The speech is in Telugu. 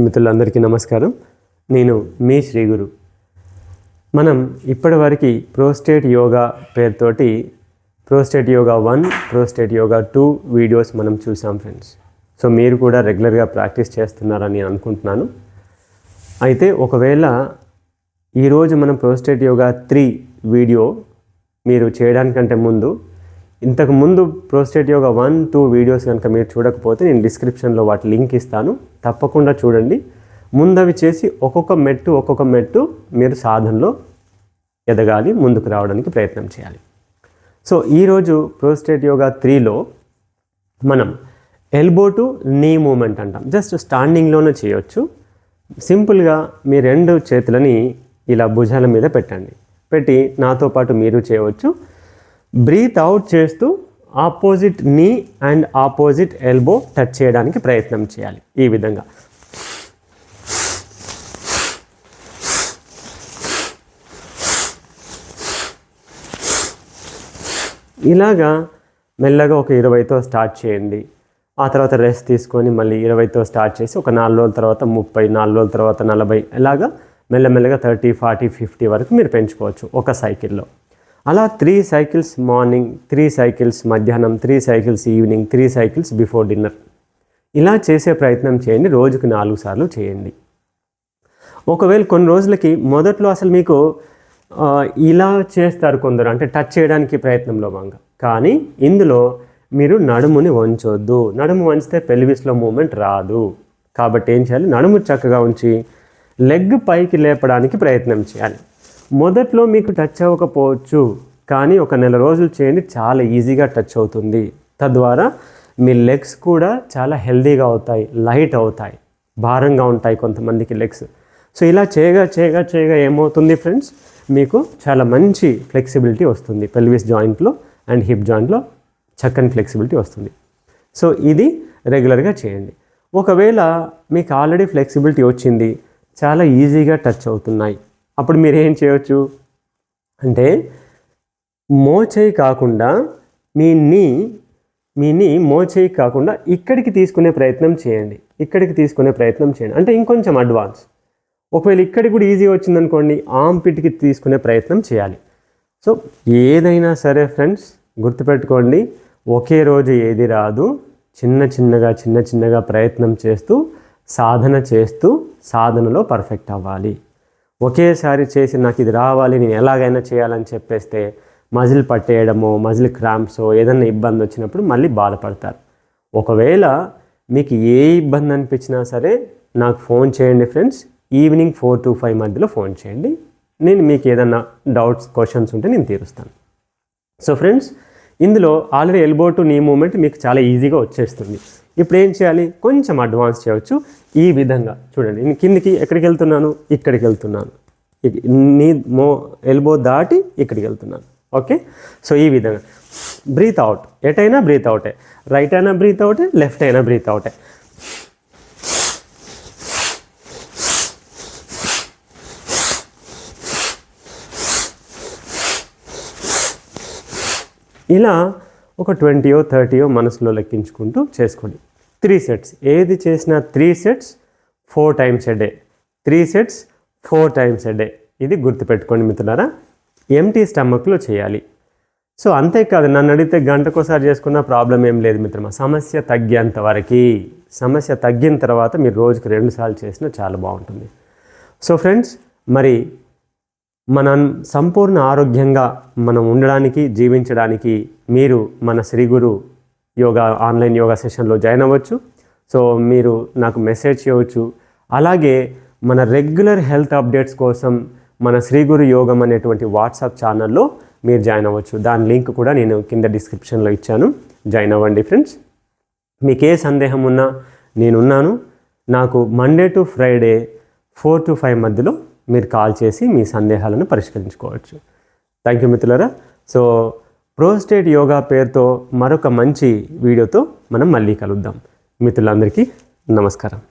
మిత్రులందరికీ నమస్కారం. నేను మీ శ్రీ గురు. మనం ఇప్పటివరకు ప్రోస్టేట్ యోగా పేరుతోటి prostate yoga 1, prostate yoga 2 videos మనం చూసాం ఫ్రెండ్స్. సో మీరు కూడా రెగ్యులర్గా ప్రాక్టీస్ చేస్తున్నారని అనుకుంటున్నాను. అయితే ఒకవేళ ఈరోజు మనం ప్రోస్టేట్ యోగా 3 వీడియో మీరు చేయడానికంటే ముందు ఇంతకుముందు ప్రోస్టేట్ యోగా 1, 2 వీడియోస్ కనుక మీరు చూడకపోతే నేను డిస్క్రిప్షన్లో వాటి లింక్ ఇస్తాను, తప్పకుండా చూడండి. ముందవి చేసి ఒక్కొక్క మెట్టు మీరు సాధనలో ఎదగాలి, ముందుకు రావడానికి ప్రయత్నం చేయాలి. సో ఈరోజు ప్రోస్టేట్ యోగా 3లో మనం ఎల్బో టు నీ మూమెంట్ అంటాం. జస్ట్ స్టాండింగ్లోనే చేయొచ్చు. సింపుల్గా మీ 2 చేతులని ఇలా భుజాల మీద పెట్టి నాతో పాటు మీరు చేయవచ్చు. బ్రీత్ అవుట్ చేస్తూ ఆపోజిట్ నీ అండ్ ఆపోజిట్ ఎల్బో టచ్ చేయడానికి ప్రయత్నం చేయాలి. ఈ విధంగా ఇలాగా మెల్లగా ఒక 20తో స్టార్ట్ చేయండి. ఆ తర్వాత రెస్ట్ తీసుకొని మళ్ళీ 20తో స్టార్ట్ చేసి ఒక 4 రోజుల తర్వాత 30, 4 రోజుల తర్వాత 40, ఇలాగా మెల్లమెల్లగా 30, 40, 50 వరకు మీరు పెంచుకోవచ్చు ఒక సైకిల్లో. అలా 3 సైకిల్స్ మార్నింగ్, 3 సైకిల్స్ మధ్యాహ్నం, 3 cycles evening, 3 cycles before dinner, ఇలా చేసే ప్రయత్నం చేయండి. రోజుకి 4 సార్లు చేయండి. ఒకవేళ కొన్ని రోజులకి మొదట్లో అసలు మీకు ఇలా చేస్తారు కొందరు, అంటే టచ్ చేయడానికి ప్రయత్నంలో భాగంగా. కానీ ఇందులో మీరు నడుముని వంచొద్దు. నడుము వంచితే పెల్విస్లో మూమెంట్ రాదు. కాబట్టి ఏం చేయాలి, నడుము చక్కగా ఉంచి లెగ్ పైకి లేపడానికి ప్రయత్నం చేయాలి. మొదట్లో మీకు టచ్ అవ్వకపోవచ్చు, కానీ ఒక నెల రోజులు చేయండి, చాలా ఈజీగా టచ్ అవుతుంది. తద్వారా మీ లెగ్స్ కూడా చాలా హెల్దీగా అవుతాయి, లైట్ అవుతాయి, భారంగా ఉంటాయి కొంతమందికి లెగ్స్. సో ఇలా చేయగా ఏమవుతుంది ఫ్రెండ్స్, మీకు చాలా మంచి ఫ్లెక్సిబిలిటీ వస్తుంది. పెల్విస్ జాయింట్లో అండ్ హిప్ జాయింట్లో చక్కని ఫ్లెక్సిబిలిటీ వస్తుంది. సో ఇది రెగ్యులర్గా చేయండి. ఒకవేళ మీకు ఆల్రెడీ ఫ్లెక్సిబిలిటీ వచ్చింది, చాలా ఈజీగా టచ్ అవుతున్నాయి, అప్పుడు మీరు ఏం చేయవచ్చు అంటే మోచేయి కాకుండా మీ నీ మోచేయి కాకుండా ఇక్కడికి తీసుకునే ప్రయత్నం చేయండి. అంటే ఇంకొంచెం అడ్వాన్స్. ఒకవేళ ఇక్కడికి కూడా ఈజీ వచ్చిందనుకోండి, ఆర్మ్ పిట్కి తీసుకునే ప్రయత్నం చేయాలి. సో ఏదైనా సరే ఫ్రెండ్స్ గుర్తుపెట్టుకోండి, ఒకే రోజు ఏది రాదు. చిన్నగా ప్రయత్నం చేస్తూ సాధనలో పర్ఫెక్ట్ అవ్వాలి. ఒకేసారి చేసి నాకు ఇది రావాలి, నేను ఎలాగైనా చేయాలని చెప్పేస్తే మజిల్ పట్టేయడమో, మజిల్ క్రాంప్సో, ఏదైనా ఇబ్బంది వచ్చినప్పుడు మళ్ళీ బాధపడతారు. ఒకవేళ మీకు ఏ ఇబ్బంది అనిపించినా సరే నాకు ఫోన్ చేయండి ఫ్రెండ్స్. ఈవినింగ్ 4 to 5 మధ్యలో ఫోన్ చేయండి. నేను మీకు ఏదైనా డౌట్స్, క్వశ్చన్స్ ఉంటే నేను తీరుస్తాను. సో ఫ్రెండ్స్, ఇందులో ఆల్రెడీ ఎల్బో టు నీ మూమెంట్ మీకు చాలా ఈజీగా వచ్చేస్తుంది. ఇప్పుడు ఏం చేయాలి, కొంచెం అడ్వాన్స్ చేయవచ్చు. ఈ విధంగా చూడండి, నేను కిందికి ఎక్కడికి వెళ్తున్నాను, ఇక్కడికి వెళ్తున్నాను, నీ ఎల్బో దాటి ఇక్కడికి వెళ్తున్నాను. ఓకే, సో ఈ విధంగా బ్రీత్ అవుట్, ఎటైనా బ్రీత్ అవుటే, రైట్ అయినా బ్రీత్ అవుటే, లెఫ్ట్ అయినా బ్రీత్ అవుటే. ఇలా ఒక 20, 30 మనసులో లెక్కించుకుంటూ చేసుకోండి. 3 సెట్స్, ఏది చేసినా 3 sets 4 times a day. 3 sets 4 times a day. ఇది గుర్తుపెట్టుకోండి మిత్రులారా. ఎంటీ స్టమక్లో చేయాలి. సో అంతేకాదు, నన్ను అడిగితే గంటకోసారి చేసుకున్న ప్రాబ్లం ఏం లేదు మిత్రమా. సమస్య తగ్గేంత వరకు, సమస్య తగ్గిన తర్వాత మీరు రోజుకి 2 సార్లు చేసినా చాలా బాగుంటుంది. సో ఫ్రెండ్స్, మరి మనం సంపూర్ణ ఆరోగ్యంగా మనం ఉండడానికి, జీవించడానికి మీరు మన శ్రీ గురు యోగా ఆన్లైన్ యోగా సెషన్లో జాయిన్ అవ్వచ్చు. సో మీరు నాకు మెసేజ్ చేయవచ్చు. అలాగే మన రెగ్యులర్ హెల్త్ అప్డేట్స్ కోసం మన శ్రీ గురు యోగం అనేటువంటి వాట్సాప్ ఛానల్లో మీరు జాయిన్ అవ్వచ్చు. దాని లింక్ కూడా నేను కింద డిస్క్రిప్షన్లో ఇచ్చాను, జాయిన్ అవ్వండి ఫ్రెండ్స్. మీకు ఏ సందేహం ఉన్నా నేనున్నాను. నాకు మండే టు ఫ్రైడే 4 to 5 మధ్యలో మీరు కాల్ చేసి మీ సందేహాలను పరిష్కరించుకోవచ్చు. థ్యాంక్ యూ మిత్రులారా. సో ప్రోస్టేట్ యోగా పేరుతో మరొక మంచి వీడియోతో మనం మళ్ళీ కలుద్దాం. మిత్రులందరికీ నమస్కారం.